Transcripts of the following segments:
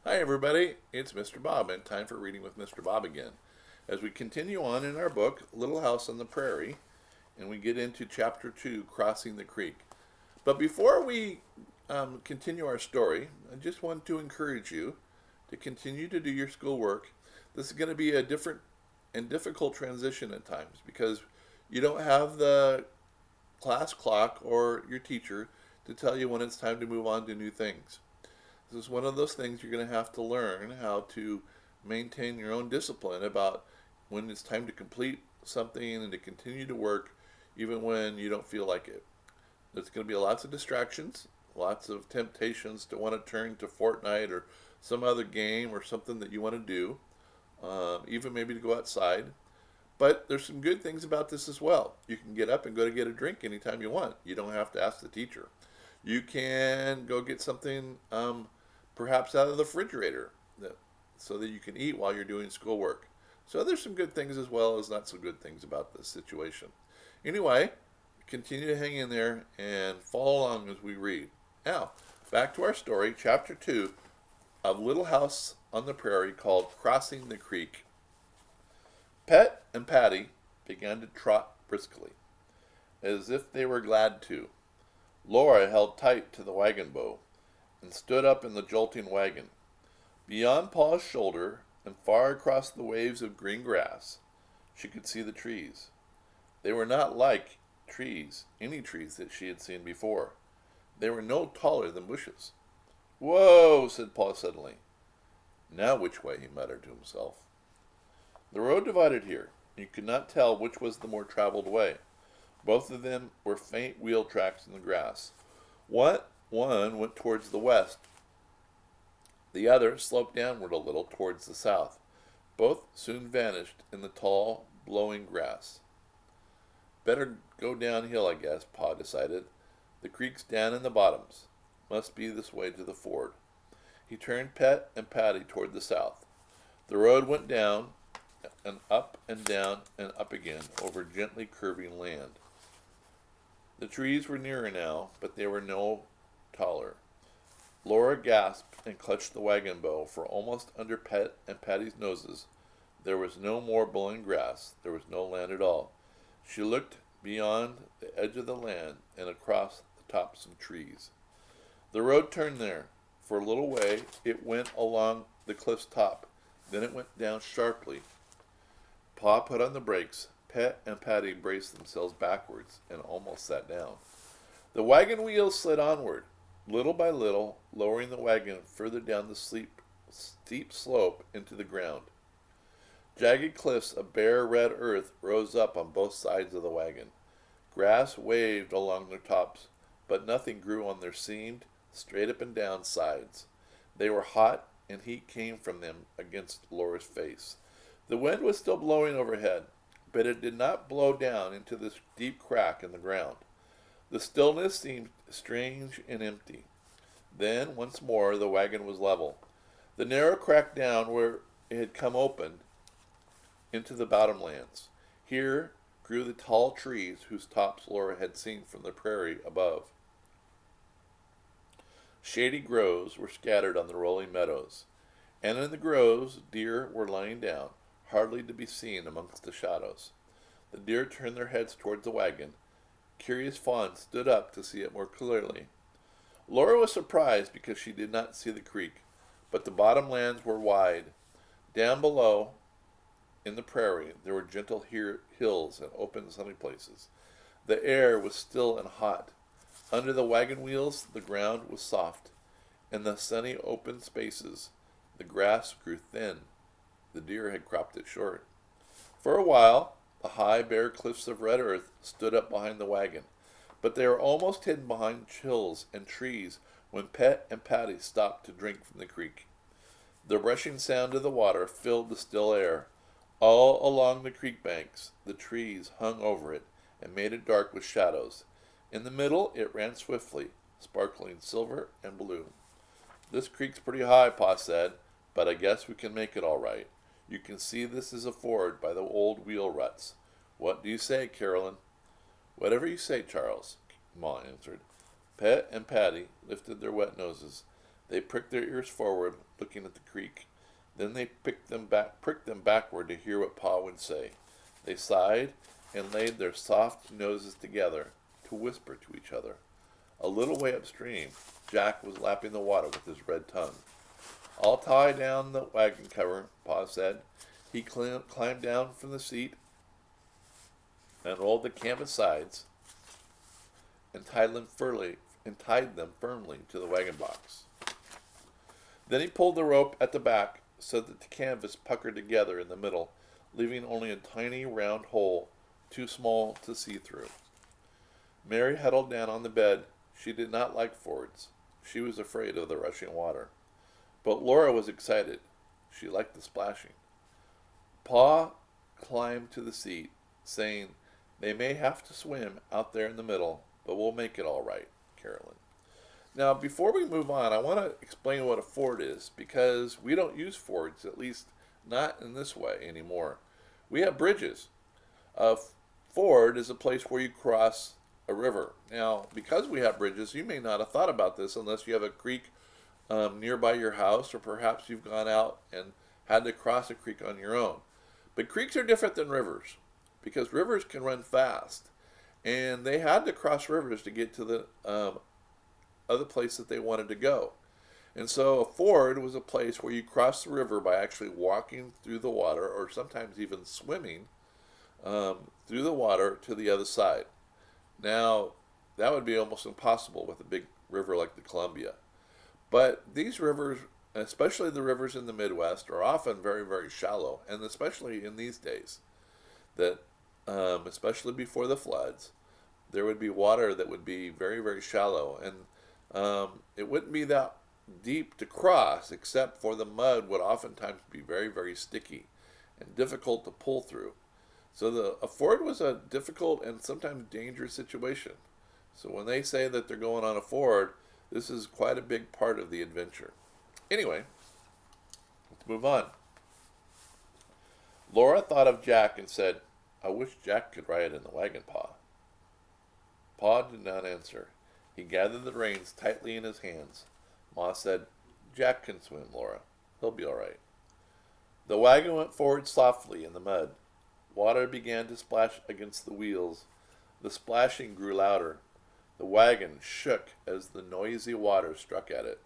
Hi, everybody. It's Mr. Bob, and time for reading with Mr. Bob again. As we continue on in our book, Little House on the Prairie, and we get into Chapter 2, Crossing the Creek. But before we continue our story, I just want to encourage you to continue to do your schoolwork. This is going to be a different and difficult transition at times because you don't have the class clock or your teacher to tell you when it's time to move on to new things. This is one of those things you're going to have to learn how to maintain your own discipline about when it's time to complete something and to continue to work even when you don't feel like it. There's going to be lots of distractions, lots of temptations to want to turn to Fortnite or some other game or something that you want to do, even maybe to go outside. But there's some good things about this as well. You can get up and go to get a drink anytime you want. You don't have to ask the teacher. You can go get something perhaps out of the refrigerator so that you can eat while you're doing schoolwork. So there's some good things as well as not so good things about this situation. Anyway, continue to hang in there and follow along as we read. Now, back to our story, Chapter 2 of Little House on the Prairie called Crossing the Creek. Pet and Patty began to trot briskly, as if they were glad to. Laura held tight to the wagon bow and stood up in the jolting wagon. Beyond Pa's shoulder and far across the waves of green grass, she could see the trees. They were not like any trees that she had seen before. They were no taller than bushes. "Whoa," said Pa suddenly. "Now which way?" he muttered to himself. The road divided here. You could not tell which was the more traveled way. Both of them were faint wheel tracks in the grass. One went towards the west. The other sloped downward a little towards the south. Both soon vanished in the tall, blowing grass. "Better go downhill, I guess," Pa decided. "The creek's down in the bottoms. Must be this way to the ford." He turned Pet and Patty toward the south. The road went down and up and down and up again over gently curving land. The trees were nearer now, but they were no taller. Laura gasped and clutched the wagon bow, for almost under Pet and Patty's noses there was no more blowing grass, there was no land at all. She looked beyond the edge of the land and across the tops of trees. The road turned there. For a little way it went along the cliff's top, then it went down sharply. Pa put on the brakes. Pet and Patty braced themselves backwards and almost sat down. The wagon wheels slid onward, little by little, lowering the wagon further down the steep slope into the ground. Jagged cliffs of bare red earth rose up on both sides of the wagon. Grass waved along their tops, but nothing grew on their seamed, straight up and down sides. They were hot, and heat came from them against Laura's face. The wind was still blowing overhead, but it did not blow down into this deep crack in the ground. The stillness seemed strange and empty. Then, once more, the wagon was level. The narrow crack down where it had come open into the bottomlands. Here grew the tall trees whose tops Laura had seen from the prairie above. Shady groves were scattered on the rolling meadows, and in the groves deer were lying down, hardly to be seen amongst the shadows. The deer turned their heads towards the wagon. Curious fawns stood up to see it more clearly. Laura was surprised because she did not see the creek, but the bottomlands were wide. Down below, in the prairie, there were gentle hills and open sunny places. The air was still and hot. Under the wagon wheels, the ground was soft. In the sunny open spaces, the grass grew thin. The deer had cropped it short. For a while, the high, bare cliffs of red earth stood up behind the wagon, but they were almost hidden behind hills and trees when Pet and Patty stopped to drink from the creek. The rushing sound of the water filled the still air. All along the creek banks, the trees hung over it and made it dark with shadows. In the middle, it ran swiftly, sparkling silver and blue. "This creek's pretty high," Pa said, "but I guess we can make it all right. You can see this is a ford by the old wheel ruts. What do you say, Carolyn?" "Whatever you say, Charles," Ma answered. Pet and Patty lifted their wet noses. They pricked their ears forward, looking at the creek. Then they pricked them backward to hear what Pa would say. They sighed and laid their soft noses together to whisper to each other. A little way upstream, Jack was lapping the water with his red tongue. "I'll tie down the wagon cover," Pa said. He climbed down from the seat and rolled the canvas sides and tied them firmly to the wagon box. Then he pulled the rope at the back so that the canvas puckered together in the middle, leaving only a tiny round hole too small to see through. Mary huddled down on the bed. She did not like fords. She was afraid of the rushing water. But Laura was excited. She liked the splashing. Pa climbed to the seat, saying, "They may have to swim out there in the middle, but we'll make it all right, Carolyn." Now, before we move on, I want to explain what a ford is, because we don't use fords, at least not in this way anymore. We have bridges. A ford is a place where you cross a river. Now, because we have bridges, you may not have thought about this unless you have a creek nearby your house, or perhaps you've gone out and had to cross a creek on your own. But creeks are different than rivers, because rivers can run fast, and they had to cross rivers to get to the other place that they wanted to go. And so a ford was a place where you crossed the river by actually walking through the water, or sometimes even swimming through the water to the other side. Now, that would be almost impossible with a big river like the Columbia. But these rivers, especially the rivers in the Midwest, are often very, very shallow, and especially in these days, that especially before the floods, there would be water that would be very, very shallow, and it wouldn't be that deep to cross, except for the mud would oftentimes be very, very sticky and difficult to pull through. So a ford was a difficult and sometimes dangerous situation. So when they say that they're going on a ford, this is quite a big part of the adventure. Anyway, let's move on. Laura thought of Jack and said, "I wish Jack could ride in the wagon, Pa." Pa did not answer. He gathered the reins tightly in his hands. Ma said, "Jack can swim, Laura. He'll be all right." The wagon went forward softly in the mud. Water began to splash against the wheels. The splashing grew louder. The wagon shook as the noisy water struck at it.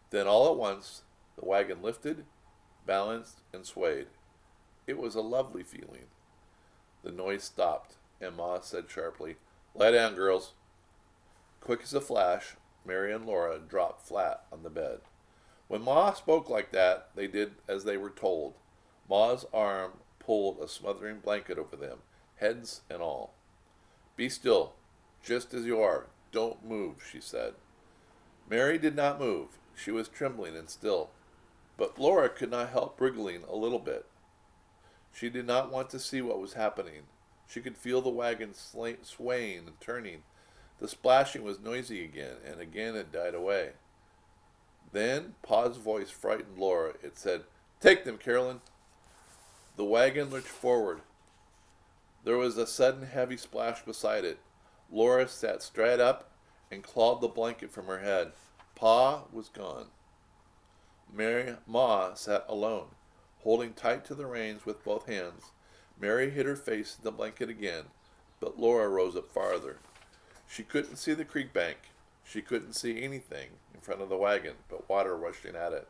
Then all at once, the wagon lifted, balanced, and swayed. It was a lovely feeling. The noise stopped, and Ma said sharply, "Lie down, girls." Quick as a flash, Mary and Laura dropped flat on the bed. When Ma spoke like that, they did as they were told. Ma's arm pulled a smothering blanket over them, heads and all. "Be still, just as you are. Don't move," she said. Mary did not move. She was trembling and still. But Laura could not help wriggling a little bit. She did not want to see what was happening. She could feel the wagon swaying and turning. The splashing was noisy again, and again it died away. Then Pa's voice frightened Laura. It said, "Take them, Carolyn." The wagon lurched forward. There was a sudden heavy splash beside it. Laura sat straight up and clawed the blanket from her head. Pa was gone. Ma sat alone, holding tight to the reins with both hands. Mary hid her face in the blanket again, but Laura rose up farther. She couldn't see the creek bank. She couldn't see anything in front of the wagon but water rushing at it.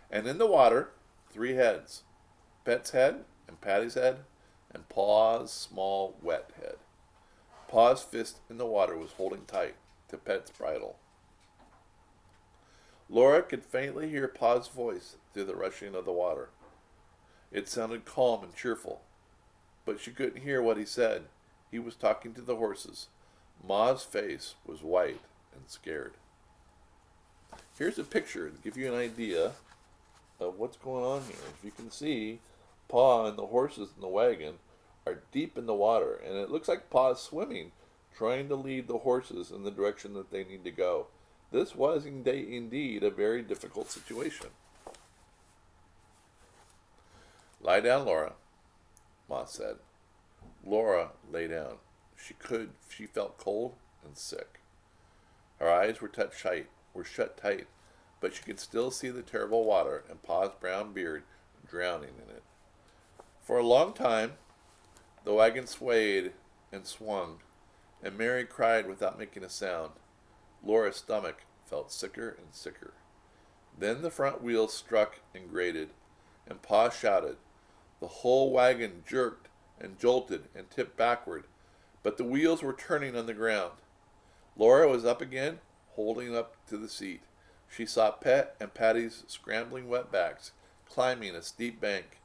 And in the water, 3 heads. Pet's head, and Patty's head, and Pa's small wet head. Pa's fist in the water was holding tight to Pet's bridle. Laura could faintly hear Pa's voice through the rushing of the water. It sounded calm and cheerful, but she couldn't hear what he said. He was talking to the horses. Ma's face was white and scared. Here's a picture to give you an idea of what's going on here. As you can see, Pa and the horses in the wagon are deep in the water, and it looks like Pa's swimming, trying to lead the horses in the direction that they need to go. This was indeed a very difficult situation. "Lie down, Laura," Ma said. Laura lay down. She felt cold and sick. Her eyes were shut tight. but she could still see the terrible water and Pa's brown beard drowning in it. For a long time, the wagon swayed and swung, and Mary cried without making a sound. Laura's stomach felt sicker and sicker. Then the front wheels struck and grated, and Pa shouted. The whole wagon jerked and jolted and tipped backward, but the wheels were turning on the ground. Laura was up again, holding up to the seat. She saw Pet and Patty's scrambling wetbacks, climbing a steep bank,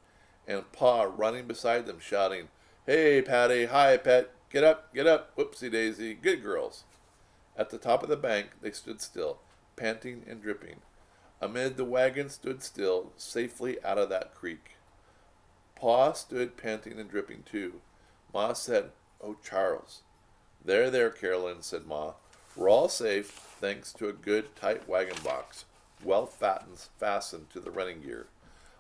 and Pa running beside them, shouting, "Hey, Patty! Hi, Pet! Get up! Get up! Whoopsie-daisy! Good girls!" At the top of the bank they stood still, panting and dripping. Amid the wagon stood still, safely out of that creek. Pa stood panting and dripping too. Ma said, "Oh, Charles." "There, there, Carolyn," said Ma. "We're all safe, thanks to a good, tight wagon box, well fastened to the running gear.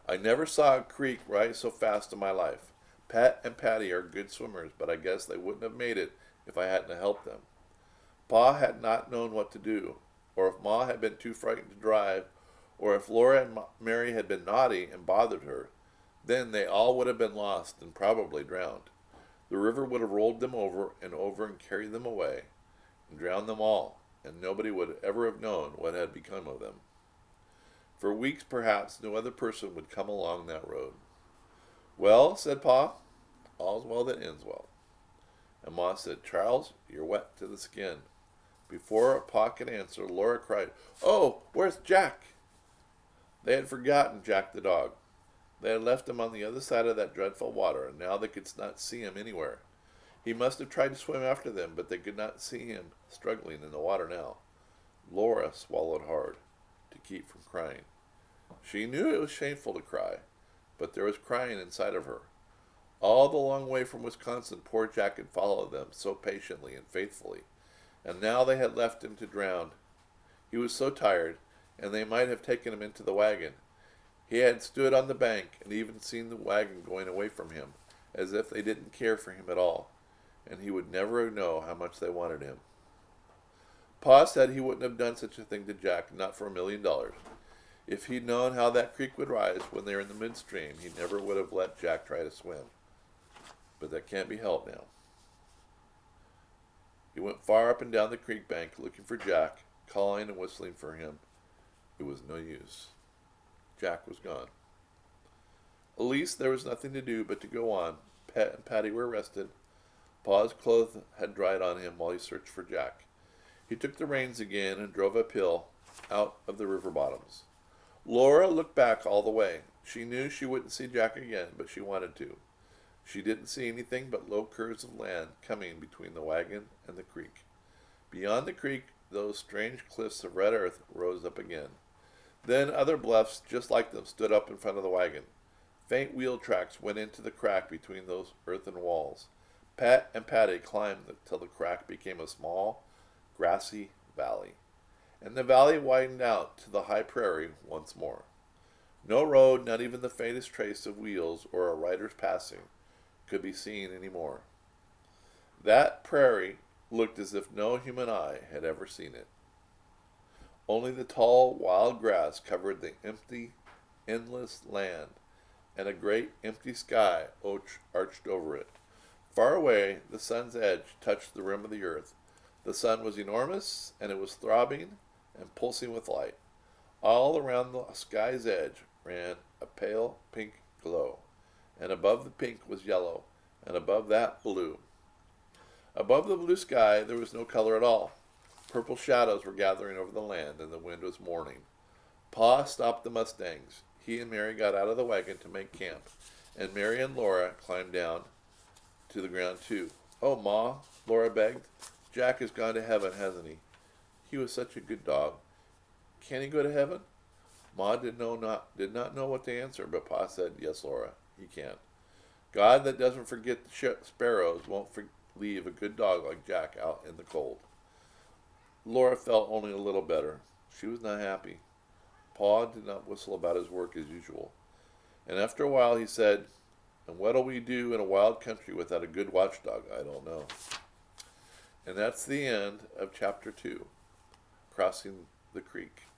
I never saw a creek rise so fast in my life. Pat and Patty are good swimmers, but I guess they wouldn't have made it if I hadn't helped them." Pa had not known what to do, or if Ma had been too frightened to drive, or if Laura and Mary had been naughty and bothered her. Then they all would have been lost and probably drowned. The river would have rolled them over and carried them away, and drowned them all, and nobody would ever have known what had become of them. For weeks, perhaps, no other person would come along that road. "Well," said Pa, "all's well that ends well." And Ma said, "Charles, you're wet to the skin." Before Pa could answer, Laura cried, "Oh, where's Jack?" They had forgotten Jack the dog. They had left him on the other side of that dreadful water, and now they could not see him anywhere. He must have tried to swim after them, but they could not see him struggling in the water now. Laura swallowed hard to keep from crying. She knew it was shameful to cry, but there was crying inside of her. All the long way from Wisconsin, poor Jack had followed them so patiently and faithfully, and now they had left him to drown. He was so tired, and they might have taken him into the wagon. He had stood on the bank and even seen the wagon going away from him, as if they didn't care for him at all, and he would never know how much they wanted him. Pa said he wouldn't have done such a thing to Jack, not for $1,000,000. If he'd known how that creek would rise when they were in the midstream, he never would have let Jack try to swim. But that can't be helped now. He went far up and down the creek bank looking for Jack, calling and whistling for him. It was no use. Jack was gone. At least there was nothing to do but to go on. Pet and Patty were rested. Pa's clothes had dried on him while he searched for Jack. He took the reins again and drove uphill out of the river bottoms. Laura looked back all the way. She knew she wouldn't see Jack again, but she wanted to. She didn't see anything but low curves of land coming between the wagon and the creek. Beyond the creek, those strange cliffs of red earth rose up again. Then other bluffs just like them stood up in front of the wagon. Faint wheel tracks went into the crack between those earthen walls. Pat and Patty climbed till the crack became a small, grassy valley, and the valley widened out to the high prairie once more. No road, not even the faintest trace of wheels or a rider's passing, could be seen any more. That prairie looked as if no human eye had ever seen it. Only the tall, wild grass covered the empty, endless land, and a great empty sky arched over it. Far away, the sun's edge touched the rim of the earth. The sun was enormous, and it was throbbing and pulsing with light. All around the sky's edge ran a pale pink glow, and above the pink was yellow, and above that blue. Above the blue sky there was no color at all. Purple shadows were gathering over the land, and the wind was mourning. Pa stopped the mustangs. He and Mary got out of the wagon to make camp, and Mary and Laura climbed down to the ground too. "Oh, Ma," Laura begged, "Jack has gone to heaven, hasn't he? He was such a good dog. Can he go to heaven?" Ma did not know what to answer, but Pa said, "Yes, Laura, he can. God that doesn't forget the sparrows won't leave a good dog like Jack out in the cold." Laura felt only a little better. She was not happy. Pa did not whistle about his work as usual. And after a while he said, "And what'll we do in a wild country without a good watchdog? I don't know." And that's the end of chapter 2, Crossing the Creek.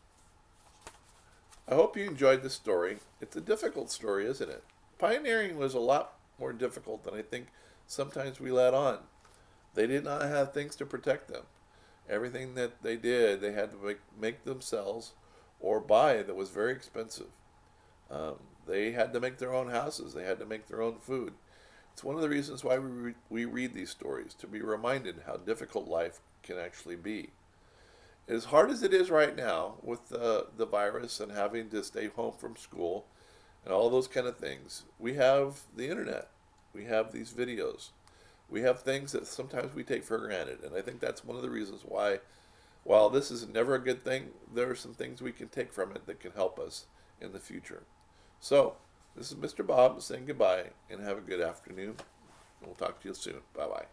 I hope you enjoyed this story. It's a difficult story, isn't it? Pioneering was a lot more difficult than I think sometimes we let on. They did not have things to protect them. Everything that they did, they had to make themselves or buy that was very expensive. They had to make their own houses. They had to make their own food. It's one of the reasons why we read these stories, to be reminded how difficult life can actually be. As hard as it is right now with the virus and having to stay home from school and all those kind of things, we have the internet. We have these videos. We have things that sometimes we take for granted. And I think that's one of the reasons why, while this is never a good thing, there are some things we can take from it that can help us in the future. So, this is Mr. Bob saying goodbye and have a good afternoon. We'll talk to you soon. Bye-bye.